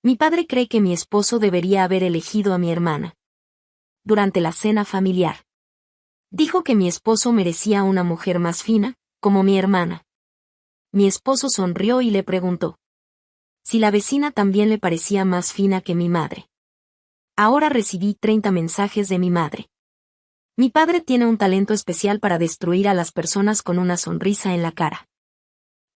Mi padre cree que mi esposo debería haber elegido a mi hermana. Durante la cena familiar. Dijo que mi esposo merecía una mujer más fina, como mi hermana. Mi esposo sonrió y le preguntó si la vecina también le parecía más fina que mi madre. Ahora recibí 30 mensajes de mi madre. Mi padre tiene un talento especial para destruir a las personas con una sonrisa en la cara.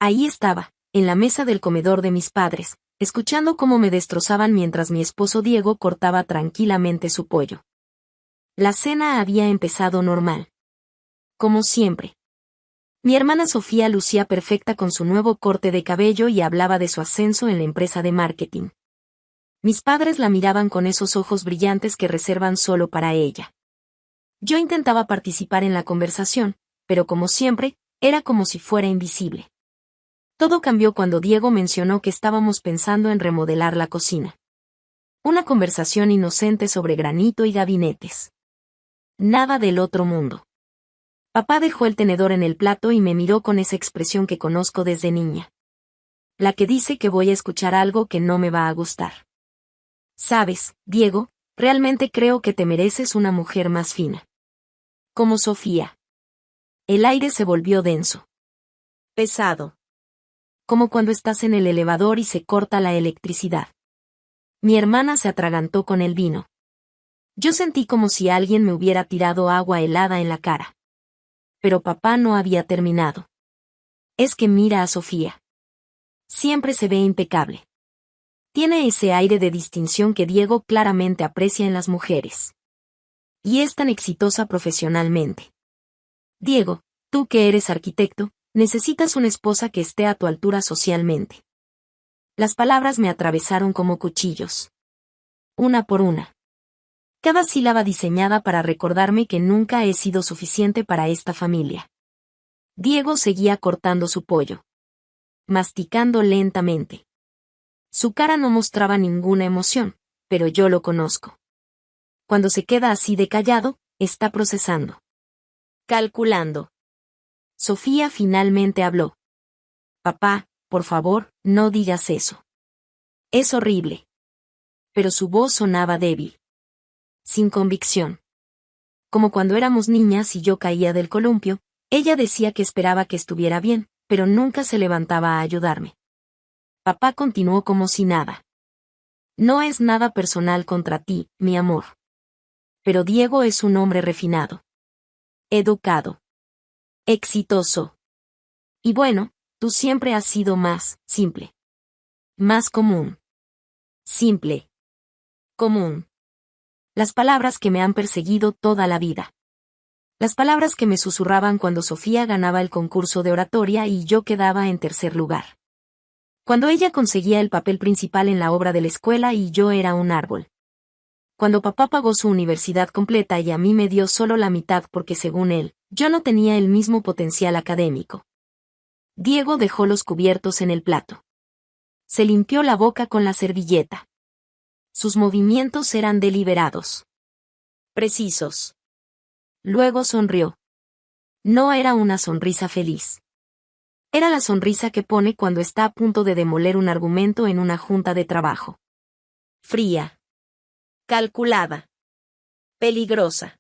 Ahí estaba, en la mesa del comedor de mis padres, escuchando cómo me destrozaban mientras mi esposo Diego cortaba tranquilamente su pollo. La cena había empezado normal. Como siempre. Mi hermana Sofía lucía perfecta con su nuevo corte de cabello y hablaba de su ascenso en la empresa de marketing. Mis padres la miraban con esos ojos brillantes que reservan solo para ella. Yo intentaba participar en la conversación, pero como siempre, era como si fuera invisible. Todo cambió cuando Diego mencionó que estábamos pensando en remodelar la cocina. Una conversación inocente sobre granito y gabinetes. Nada del otro mundo. Papá dejó el tenedor en el plato y me miró con esa expresión que conozco desde niña. La que dice que voy a escuchar algo que no me va a gustar. Sabes, Diego, realmente creo que te mereces una mujer más fina. Como Sofía. El aire se volvió denso. Pesado. Como cuando estás en el elevador y se corta la electricidad. Mi hermana se atragantó con el vino. Yo sentí como si alguien me hubiera tirado agua helada en la cara. Pero papá no había terminado. Es que mira a Sofía. Siempre se ve impecable. Tiene ese aire de distinción que Diego claramente aprecia en las mujeres. Y es tan exitosa profesionalmente. Diego, tú que eres arquitecto, necesitas una esposa que esté a tu altura socialmente. Las palabras me atravesaron como cuchillos. Una por una. Cada sílaba diseñada para recordarme que nunca he sido suficiente para esta familia. Diego seguía cortando su pollo. Masticando lentamente. Su cara no mostraba ninguna emoción, pero yo lo conozco. Cuando se queda así de callado, está procesando. Calculando. Sofía finalmente habló. Papá, por favor, no digas eso. Es horrible. Pero su voz sonaba débil. Sin convicción. Como cuando éramos niñas y yo caía del columpio, ella decía que esperaba que estuviera bien, pero nunca se levantaba a ayudarme. Papá continuó como si nada. No es nada personal contra ti, mi amor. Pero Diego es un hombre refinado. Educado. Exitoso. Y bueno, tú siempre has sido más simple. Más común. Simple. Común. Las palabras que me han perseguido toda la vida. Las palabras que me susurraban cuando Sofía ganaba el concurso de oratoria y yo quedaba en tercer lugar. Cuando ella conseguía el papel principal en la obra de la escuela y yo era un árbol. Cuando papá pagó su universidad completa y a mí me dio solo la mitad porque según él, yo no tenía el mismo potencial académico. Diego dejó los cubiertos en el plato. Se limpió la boca con la servilleta. Sus movimientos eran deliberados. Precisos. Luego sonrió. No era una sonrisa feliz. Era la sonrisa que pone cuando está a punto de demoler un argumento en una junta de trabajo. Fría. Calculada. Peligrosa.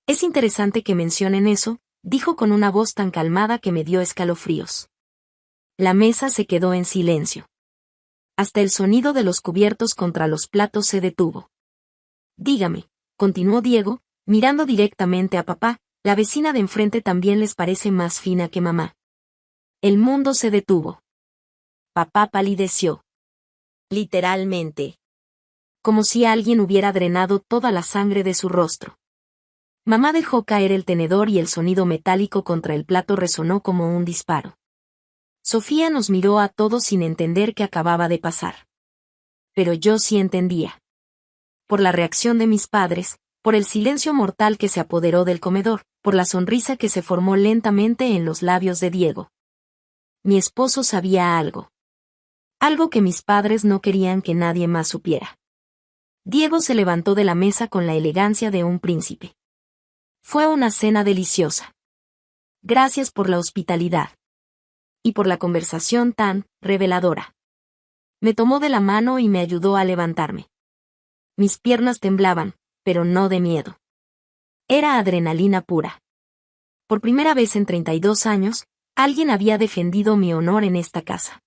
Es interesante que mencionen eso, dijo con una voz tan calmada que me dio escalofríos. La mesa se quedó en silencio. Hasta el sonido de los cubiertos contra los platos se detuvo. Dígame, continuó Diego, mirando directamente a papá, la vecina de enfrente también les parece más fina que mamá. El mundo se detuvo. Papá palideció. Literalmente. Como si alguien hubiera drenado toda la sangre de su rostro. Mamá dejó caer el tenedor y el sonido metálico contra el plato resonó como un disparo. Sofía nos miró a todos sin entender qué acababa de pasar. Pero yo sí entendía. Por la reacción de mis padres, por el silencio mortal que se apoderó del comedor, por la sonrisa que se formó lentamente en los labios de Diego. Mi esposo sabía algo. Algo que mis padres no querían que nadie más supiera. Diego se levantó de la mesa con la elegancia de un príncipe. Fue una cena deliciosa. Gracias por la hospitalidad. Y por la conversación tan reveladora. Me tomó de la mano y me ayudó a levantarme. Mis piernas temblaban, pero no de miedo. Era adrenalina pura. Por primera vez en 32 años, alguien había defendido mi honor en esta casa.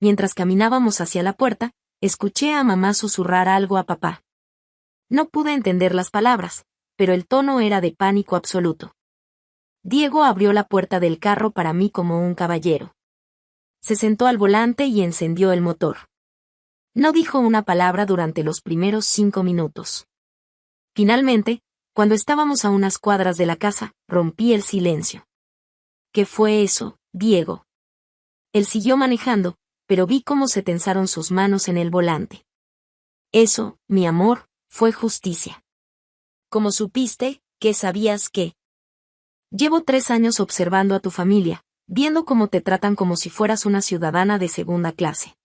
Mientras caminábamos hacia la puerta, escuché a mamá susurrar algo a papá. No pude entender las palabras, pero el tono era de pánico absoluto. Diego abrió la puerta del carro para mí como un caballero. Se sentó al volante y encendió el motor. No dijo una palabra durante los primeros 5 minutos. Finalmente, cuando estábamos a unas cuadras de la casa, rompí el silencio. ¿Qué fue eso, Diego? Él siguió manejando, pero vi cómo se tensaron sus manos en el volante. Eso, mi amor, fue justicia. ¿Cómo supiste? ¿Qué sabías qué? Llevo 3 años observando a tu familia, viendo cómo te tratan como si fueras una ciudadana de segunda clase.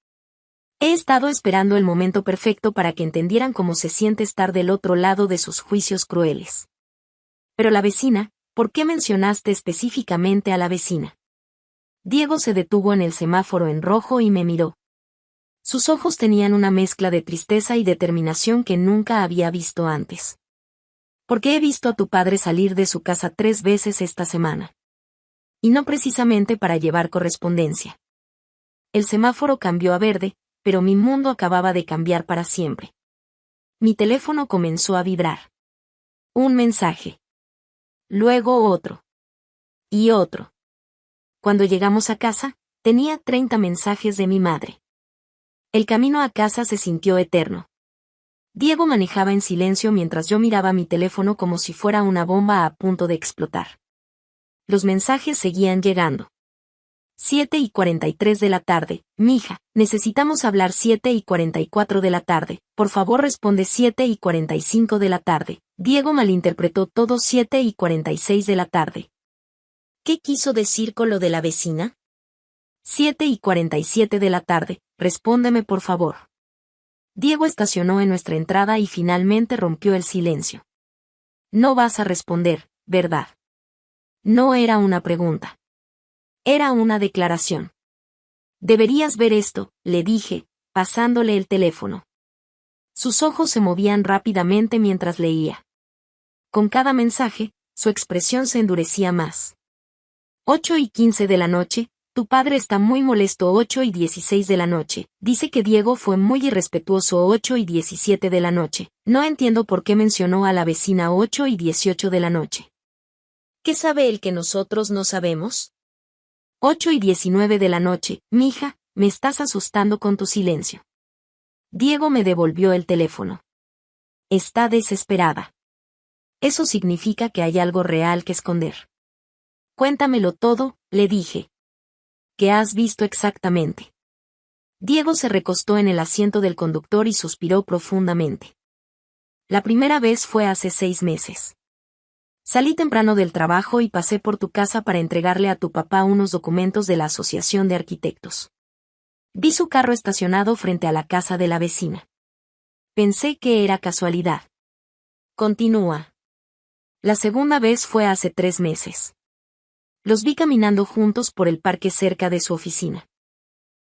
He estado esperando el momento perfecto para que entendieran cómo se siente estar del otro lado de sus juicios crueles. Pero la vecina, ¿por qué mencionaste específicamente a la vecina? Diego se detuvo en el semáforo en rojo y me miró. Sus ojos tenían una mezcla de tristeza y determinación que nunca había visto antes. Porque he visto a tu padre salir de su casa 3 veces esta semana. Y no precisamente para llevar correspondencia. El semáforo cambió a verde, pero mi mundo acababa de cambiar para siempre. Mi teléfono comenzó a vibrar. Un mensaje. Luego otro. Y otro. Cuando llegamos a casa, tenía 30 mensajes de mi madre. El camino a casa se sintió eterno. Diego manejaba en silencio mientras yo miraba mi teléfono como si fuera una bomba a punto de explotar. Los mensajes seguían llegando. 7:43 de la tarde, mija, necesitamos hablar 7:44 de la tarde, por favor responde 7:45 de la tarde. Diego malinterpretó todo 7:46 de la tarde. ¿Qué quiso decir con lo de la vecina? 7:47 de la tarde, respóndeme por favor. Diego estacionó en nuestra entrada y finalmente rompió el silencio. No vas a responder, ¿verdad? No era una pregunta. Era una declaración. Deberías ver esto, le dije, pasándole el teléfono. Sus ojos se movían rápidamente mientras leía. Con cada mensaje, su expresión se endurecía más. 8:15 de la noche, tu padre está muy molesto. 8:16 de la noche, dice que Diego fue muy irrespetuoso. 8:17 de la noche, no entiendo por qué mencionó a la vecina. 8:18 de la noche. ¿Qué sabe él que nosotros no sabemos? 8:19 de la noche, mija, me estás asustando con tu silencio. Diego me devolvió el teléfono. Está desesperada. Eso significa que hay algo real que esconder. Cuéntamelo todo, le dije. ¿Qué has visto exactamente? Diego se recostó en el asiento del conductor y suspiró profundamente. La primera vez fue hace 6 meses. Salí temprano del trabajo y pasé por tu casa para entregarle a tu papá unos documentos de la Asociación de Arquitectos. Vi su carro estacionado frente a la casa de la vecina. Pensé que era casualidad. Continúa. La segunda vez fue hace 3 meses. Los vi caminando juntos por el parque cerca de su oficina.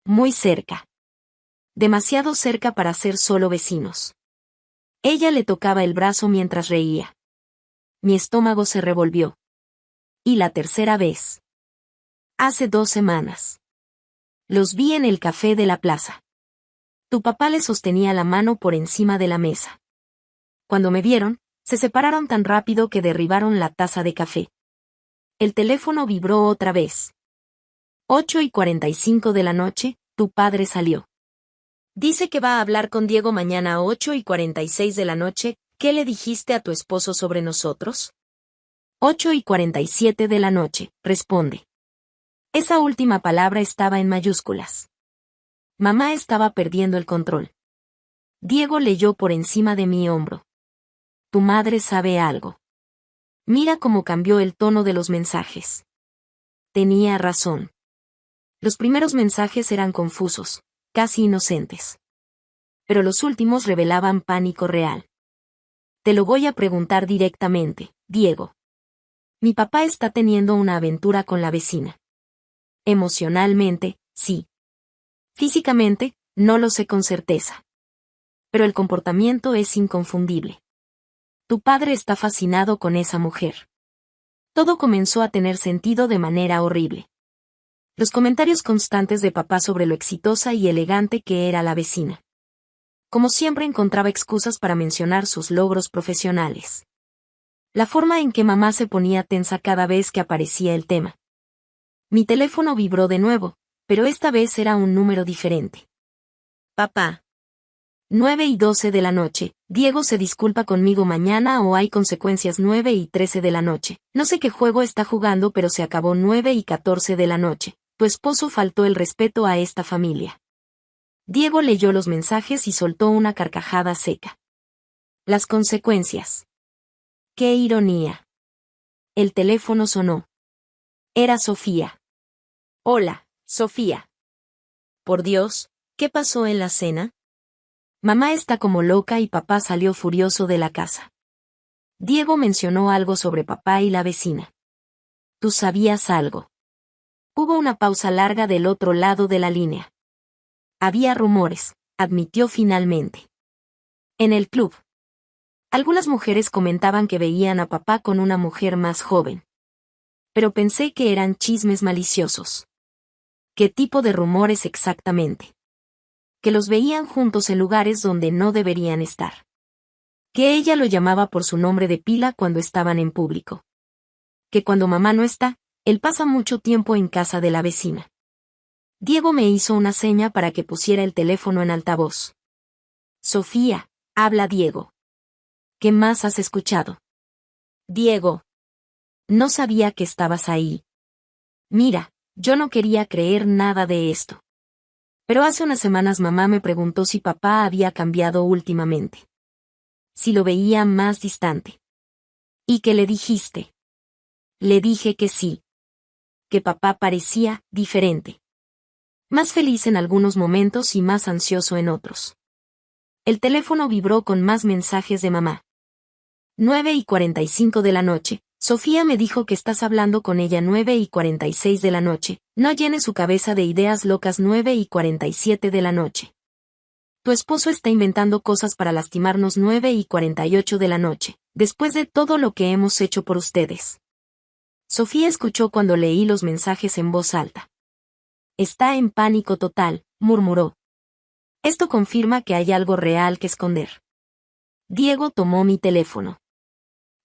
Muy cerca. Demasiado cerca para ser solo vecinos. Ella le tocaba el brazo mientras reía. Mi estómago se revolvió. Y la tercera vez. Hace 2 semanas. Los vi en el café de la plaza. Tu papá le sostenía la mano por encima de la mesa. Cuando me vieron, se separaron tan rápido que derribaron la taza de café. El teléfono vibró otra vez. 8:45 de la noche, tu padre salió. Dice que va a hablar con Diego mañana. 8:46 de la noche, ¿qué le dijiste a tu esposo sobre nosotros? 8:47 de la noche, responde. Esa última palabra estaba en mayúsculas. Mamá estaba perdiendo el control. Diego leyó por encima de mi hombro. Tu madre sabe algo. Mira cómo cambió el tono de los mensajes. Tenía razón. Los primeros mensajes eran confusos, casi inocentes. Pero los últimos revelaban pánico real. Te lo voy a preguntar directamente, Diego. Mi papá está teniendo una aventura con la vecina. Emocionalmente, sí. Físicamente, No lo sé con certeza. Pero el comportamiento es inconfundible. Tu padre está fascinado con esa mujer. Todo comenzó a tener sentido de manera horrible. Los comentarios constantes de papá sobre lo exitosa y elegante que era la vecina. Como siempre encontraba excusas para mencionar sus logros profesionales. La forma en que mamá se ponía tensa cada vez que aparecía el tema. Mi teléfono vibró de nuevo, pero esta vez era un número diferente. Papá. 9:12 de la noche. Diego se disculpa conmigo mañana o hay consecuencias. 9:13 de la noche. No sé qué juego está jugando, pero se acabó. 9:14 de la noche. Tu esposo faltó el respeto a esta familia. Diego leyó los mensajes y soltó una carcajada seca. Las consecuencias. ¡Qué ironía! El teléfono sonó. Era Sofía. Hola, Sofía. Por Dios, ¿qué pasó en la cena? Mamá está como loca y papá salió furioso de la casa. Diego mencionó algo sobre papá y la vecina. ¿Tú sabías algo? Hubo una pausa larga del otro lado de la línea. Había rumores, admitió finalmente. En el club. Algunas mujeres comentaban que veían a papá con una mujer más joven. Pero pensé que eran chismes maliciosos. ¿Qué tipo de rumores exactamente? Que los veían juntos en lugares donde no deberían estar. Que ella lo llamaba por su nombre de pila cuando estaban en público. Que cuando mamá no está, él pasa mucho tiempo en casa de la vecina. Diego me hizo una seña para que pusiera el teléfono en altavoz. Sofía, habla Diego. ¿Qué más has escuchado? Diego. No sabía que estabas ahí. Mira, yo no quería creer nada de esto. Pero hace unas semanas mamá me preguntó si papá había cambiado últimamente. Si lo veía más distante. ¿Y qué le dijiste? Le dije que sí. Que papá parecía diferente. Más feliz en algunos momentos y más ansioso en otros. El teléfono vibró con más mensajes de mamá. 9:45 de la noche. Sofía me dijo que estás hablando con ella. 9:46 de la noche. No llene su cabeza de ideas locas. 9:47 de la noche. Tu esposo está inventando cosas para lastimarnos. 9:48 de la noche. Después de todo lo que hemos hecho por ustedes. Sofía escuchó cuando leí los mensajes en voz alta. Está en pánico total, murmuró. Esto confirma que hay algo real que esconder. Diego tomó mi teléfono.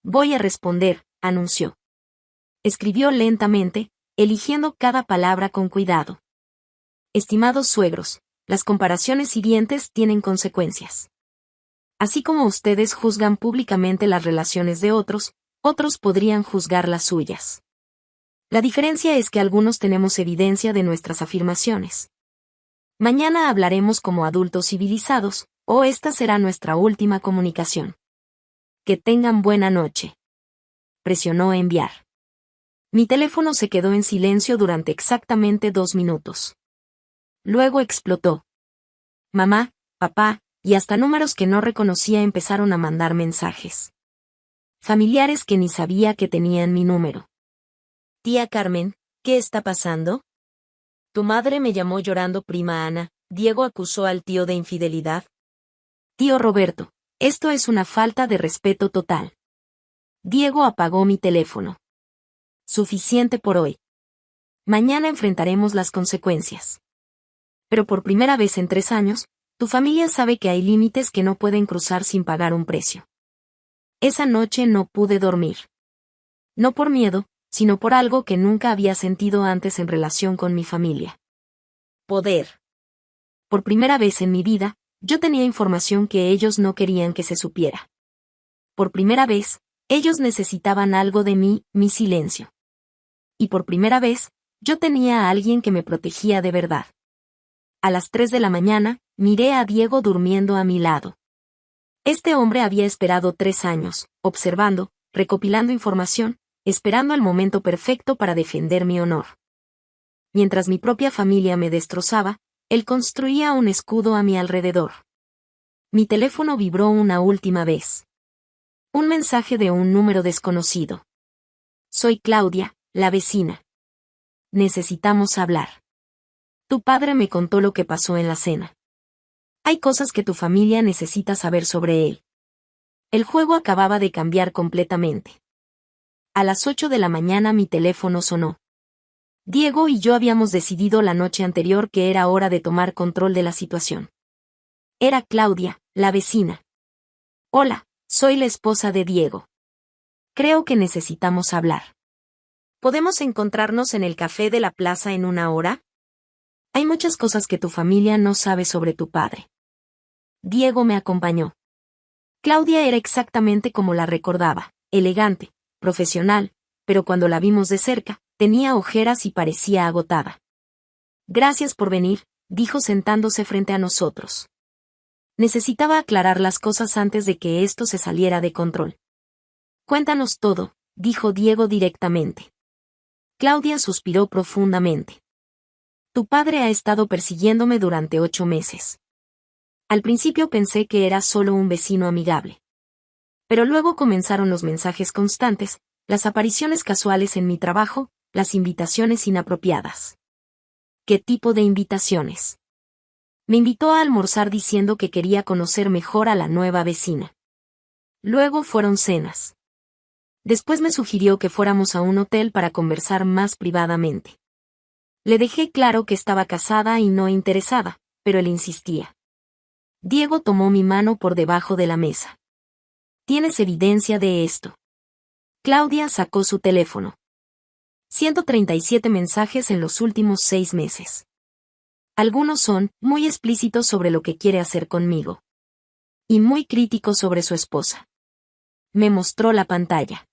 Voy a responder, anunció. Escribió lentamente, eligiendo cada palabra con cuidado. Estimados suegros, las comparaciones hirientes tienen consecuencias. Así como ustedes juzgan públicamente las relaciones de otros, otros podrían juzgar las suyas. La diferencia es que algunos tenemos evidencia de nuestras afirmaciones. Mañana hablaremos como adultos civilizados, o esta será nuestra última comunicación. Que tengan buena noche. Presionó enviar. Mi teléfono se quedó en silencio durante exactamente 2 minutos. Luego explotó. Mamá, papá, y hasta números que no reconocía empezaron a mandar mensajes. Familiares que ni sabía que tenían mi número. Tía Carmen, ¿qué está pasando? Tu madre me llamó llorando. Prima Ana, Diego acusó al tío de infidelidad. Tío Roberto, esto es una falta de respeto total. Diego apagó mi teléfono. Suficiente por hoy. Mañana enfrentaremos las consecuencias. Pero por primera vez en 3 años, tu familia sabe que hay límites que no pueden cruzar sin pagar un precio. Esa noche no pude dormir. No por miedo, sino por algo que nunca había sentido antes en relación con mi familia. Poder. Por primera vez en mi vida, yo tenía información que ellos no querían que se supiera. Por primera vez, ellos necesitaban algo de mí, mi silencio. Y por primera vez, yo tenía a alguien que me protegía de verdad. A las 3 de la mañana, miré a Diego durmiendo a mi lado. Este hombre había esperado 3 años, observando, recopilando información, esperando el momento perfecto para defender mi honor. Mientras mi propia familia me destrozaba, él construía un escudo a mi alrededor. Mi teléfono vibró una última vez. Un mensaje de un número desconocido. Soy Claudia, la vecina. Necesitamos hablar. Tu padre me contó lo que pasó en la cena. Hay cosas que tu familia necesita saber sobre él. El juego acababa de cambiar completamente. A las 8 de la mañana mi teléfono sonó. Diego y yo habíamos decidido la noche anterior que era hora de tomar control de la situación. Era Claudia, la vecina. Hola, soy la esposa de Diego. Creo que necesitamos hablar. ¿Podemos encontrarnos en el café de la plaza en una hora? Hay muchas cosas que tu familia no sabe sobre tu padre. Diego me acompañó. Claudia era exactamente como la recordaba, elegante, profesional, pero cuando la vimos de cerca, tenía ojeras y parecía agotada. Gracias por venir, dijo sentándose frente a nosotros. Necesitaba aclarar las cosas antes de que esto se saliera de control. Cuéntanos todo, dijo Diego directamente. Claudia suspiró profundamente. Tu padre ha estado persiguiéndome durante 8 meses. Al principio pensé que era solo un vecino amigable. Pero luego comenzaron los mensajes constantes, las apariciones casuales en mi trabajo, las invitaciones inapropiadas. ¿Qué tipo de invitaciones? Me invitó a almorzar diciendo que quería conocer mejor a la nueva vecina. Luego fueron cenas. Después me sugirió que fuéramos a un hotel para conversar más privadamente. Le dejé claro que estaba casada y no interesada, pero él insistía. Diego tomó mi mano por debajo de la mesa. ¿Tienes evidencia de esto? Claudia sacó su teléfono. 137 mensajes en los últimos 6 meses. Algunos son muy explícitos sobre lo que quiere hacer conmigo. Y muy críticos sobre su esposa. Me mostró la pantalla.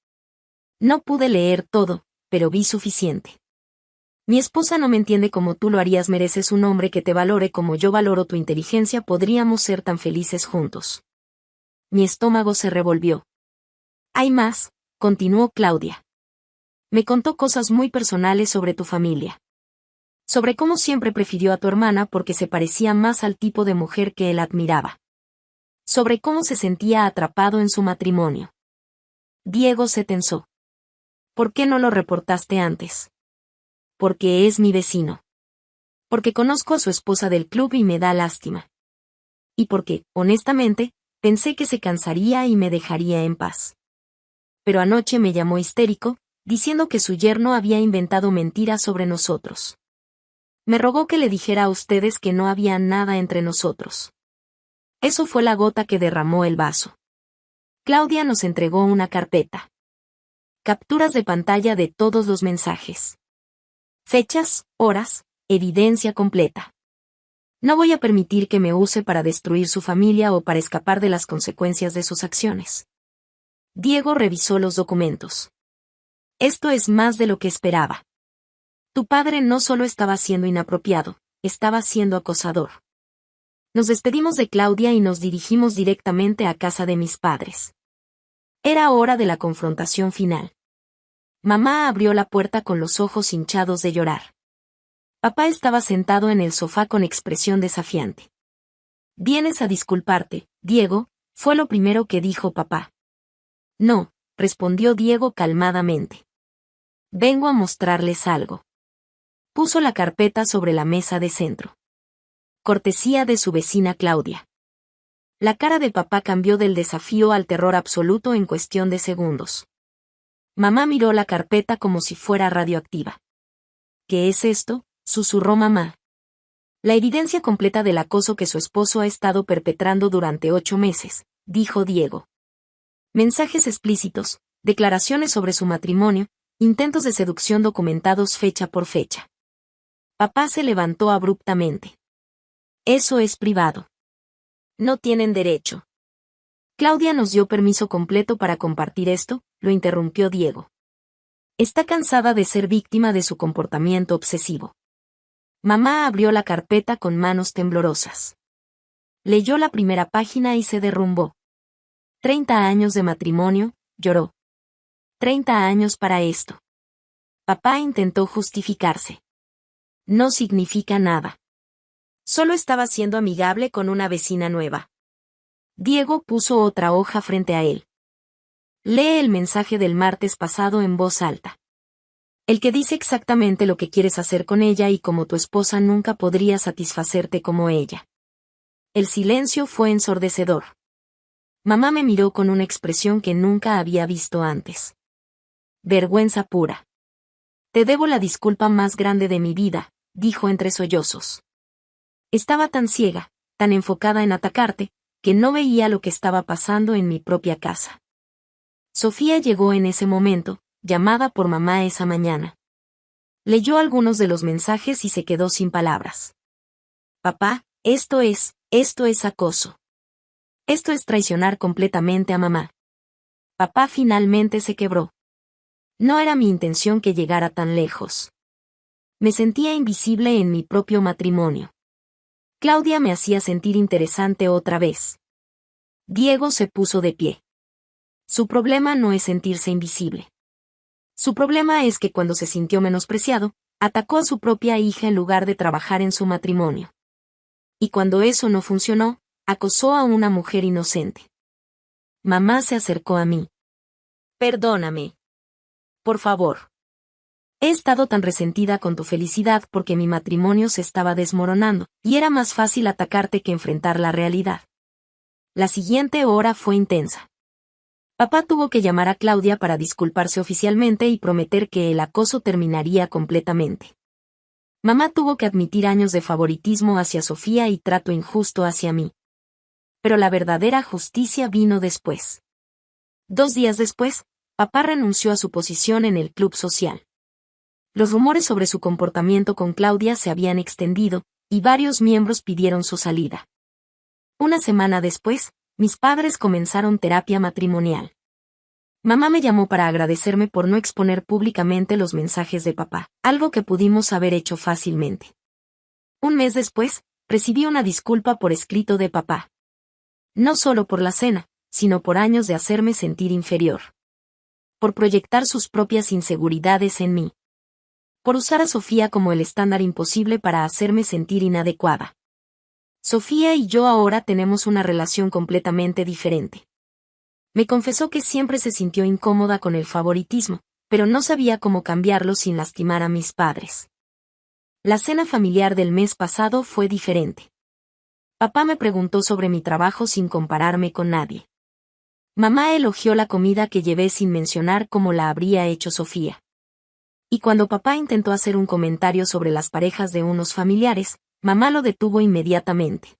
No pude leer todo, pero vi suficiente. Mi esposa no me entiende como tú lo harías, mereces un hombre que te valore como yo valoro tu inteligencia, podríamos ser tan felices juntos. Mi estómago se revolvió. Hay más, continuó Claudia. Me contó cosas muy personales sobre tu familia. Sobre cómo siempre prefirió a tu hermana porque se parecía más al tipo de mujer que él admiraba. Sobre cómo se sentía atrapado en su matrimonio. Diego se tensó. ¿Por qué no lo reportaste antes? Porque es mi vecino. Porque conozco a su esposa del club y me da lástima. Y porque, honestamente, pensé que se cansaría y me dejaría en paz. Pero anoche me llamó histérico, diciendo que su yerno había inventado mentiras sobre nosotros. Me rogó que le dijera a ustedes que no había nada entre nosotros. Eso fue la gota que derramó el vaso. Claudia nos entregó una carpeta. Capturas de pantalla de todos los mensajes. Fechas, horas, evidencia completa. No voy a permitir que me use para destruir su familia o para escapar de las consecuencias de sus acciones. Diego revisó los documentos. Esto es más de lo que esperaba. Tu padre no solo estaba siendo inapropiado, estaba siendo acosador. Nos despedimos de Claudia y nos dirigimos directamente a casa de mis padres. Era hora de la confrontación final. Mamá abrió la puerta con los ojos hinchados de llorar. Papá estaba sentado en el sofá con expresión desafiante. «Vienes a disculparte, Diego», fue lo primero que dijo papá. «No», respondió Diego calmadamente. «Vengo a mostrarles algo». Puso la carpeta sobre la mesa de centro. Cortesía de su vecina Claudia. La cara de papá cambió del desafío al terror absoluto en cuestión de segundos. Mamá miró la carpeta como si fuera radioactiva. «¿Qué es esto?», susurró mamá. «La evidencia completa del acoso que su esposo ha estado perpetrando durante 8 meses», dijo Diego. Mensajes explícitos, declaraciones sobre su matrimonio, intentos de seducción documentados fecha por fecha. Papá se levantó abruptamente. «Eso es privado. No tienen derecho». «Claudia nos dio permiso completo para compartir esto», lo interrumpió Diego. «Está cansada de ser víctima de su comportamiento obsesivo». Mamá abrió la carpeta con manos temblorosas. Leyó la primera página y se derrumbó. 30 años de matrimonio, lloró. 30 años para esto. Papá intentó justificarse. No significa nada. Solo estaba siendo amigable con una vecina nueva. Diego puso otra hoja frente a él. Lee el mensaje del martes pasado en voz alta. El que dice exactamente lo que quieres hacer con ella y como tu esposa nunca podría satisfacerte como ella. El silencio fue ensordecedor. Mamá me miró con una expresión que nunca había visto antes. Vergüenza pura. Te debo la disculpa más grande de mi vida, dijo entre sollozos. Estaba tan ciega, tan enfocada en atacarte, que no veía lo que estaba pasando en mi propia casa. Sofía llegó en ese momento, llamada por mamá esa mañana. Leyó algunos de los mensajes y se quedó sin palabras. Papá, esto es acoso. Esto es traicionar completamente a mamá. Papá finalmente se quebró. No era mi intención que llegara tan lejos. Me sentía invisible en mi propio matrimonio. Claudia me hacía sentir interesante otra vez. Diego se puso de pie. Su problema no es sentirse invisible. Su problema es que cuando se sintió menospreciado, atacó a su propia hija en lugar de trabajar en su matrimonio. Y cuando eso no funcionó, acosó a una mujer inocente. Mamá se acercó a mí. Perdóname. Por favor. He estado tan resentida con tu felicidad porque mi matrimonio se estaba desmoronando, y era más fácil atacarte que enfrentar la realidad. La siguiente hora fue intensa. Papá tuvo que llamar a Claudia para disculparse oficialmente y prometer que el acoso terminaría completamente. Mamá tuvo que admitir años de favoritismo hacia Sofía y trato injusto hacia mí. Pero la verdadera justicia vino después. 2 días después, papá renunció a su posición en el club social. Los rumores sobre su comportamiento con Claudia se habían extendido, y varios miembros pidieron su salida. Una semana después, mis padres comenzaron terapia matrimonial. Mamá me llamó para agradecerme por no exponer públicamente los mensajes de papá, algo que pudimos haber hecho fácilmente. Un mes después, recibí una disculpa por escrito de papá. No solo por la cena, sino por años de hacerme sentir inferior. Por proyectar sus propias inseguridades en mí. Por usar a Sofía como el estándar imposible para hacerme sentir inadecuada. Sofía y yo ahora tenemos una relación completamente diferente. Me confesó que siempre se sintió incómoda con el favoritismo, pero no sabía cómo cambiarlo sin lastimar a mis padres. La cena familiar del mes pasado fue diferente. Papá me preguntó sobre mi trabajo sin compararme con nadie. Mamá elogió la comida que llevé sin mencionar cómo la habría hecho Sofía. Y cuando papá intentó hacer un comentario sobre las parejas de unos familiares, mamá lo detuvo inmediatamente.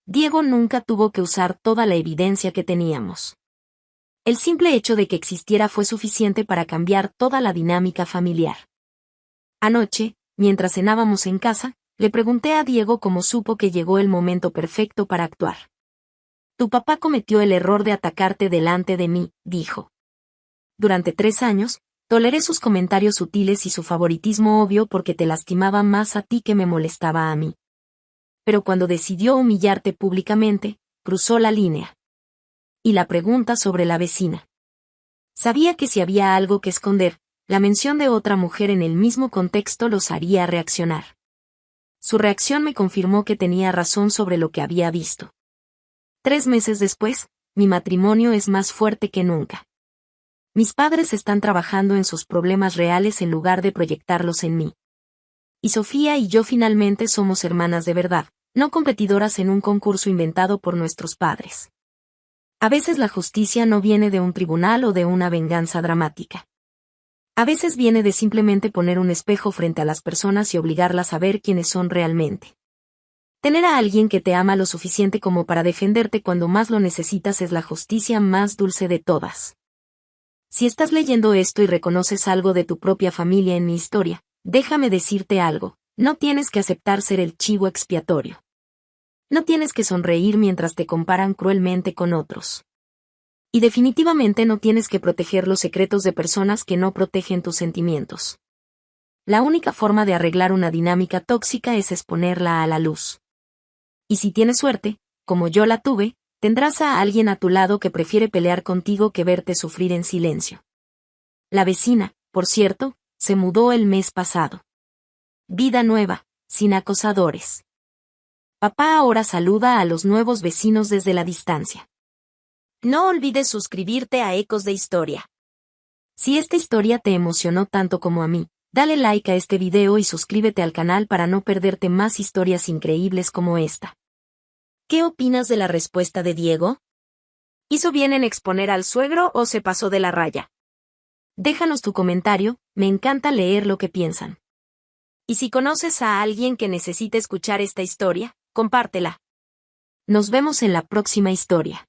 Diego nunca tuvo que usar toda la evidencia que teníamos. El simple hecho de que existiera fue suficiente para cambiar toda la dinámica familiar. Anoche, mientras cenábamos en casa, le pregunté a Diego cómo supo que llegó el momento perfecto para actuar. Tu papá cometió el error de atacarte delante de mí, dijo. Durante 3 años, toleré sus comentarios sutiles y su favoritismo obvio porque te lastimaba más a ti que me molestaba a mí. Pero cuando decidió humillarte públicamente, cruzó la línea. Y la pregunta sobre la vecina. Sabía que si había algo que esconder, la mención de otra mujer en el mismo contexto los haría reaccionar. Su reacción me confirmó que tenía razón sobre lo que había visto. 3 meses después, mi matrimonio es más fuerte que nunca. Mis padres están trabajando en sus problemas reales en lugar de proyectarlos en mí. Y Sofía y yo finalmente somos hermanas de verdad, no competidoras en un concurso inventado por nuestros padres. A veces la justicia no viene de un tribunal o de una venganza dramática. A veces viene de simplemente poner un espejo frente a las personas y obligarlas a ver quiénes son realmente. Tener a alguien que te ama lo suficiente como para defenderte cuando más lo necesitas es la justicia más dulce de todas. Si estás leyendo esto y reconoces algo de tu propia familia en mi historia, déjame decirte algo, no tienes que aceptar ser el chivo expiatorio. No tienes que sonreír mientras te comparan cruelmente con otros. Y definitivamente no tienes que proteger los secretos de personas que no protegen tus sentimientos. La única forma de arreglar una dinámica tóxica es exponerla a la luz. Y si tienes suerte, como yo la tuve, tendrás a alguien a tu lado que prefiere pelear contigo que verte sufrir en silencio. La vecina, por cierto, se mudó el mes pasado. Vida nueva, sin acosadores. Papá ahora saluda a los nuevos vecinos desde la distancia. No olvides suscribirte a Ecos de Historia. Si esta historia te emocionó tanto como a mí, dale like a este video y suscríbete al canal para no perderte más historias increíbles como esta. ¿Qué opinas de la respuesta de Diego? ¿Hizo bien en exponer al suegro o se pasó de la raya? Déjanos tu comentario, me encanta leer lo que piensan. Y si conoces a alguien que necesite escuchar esta historia, compártela. Nos vemos en la próxima historia.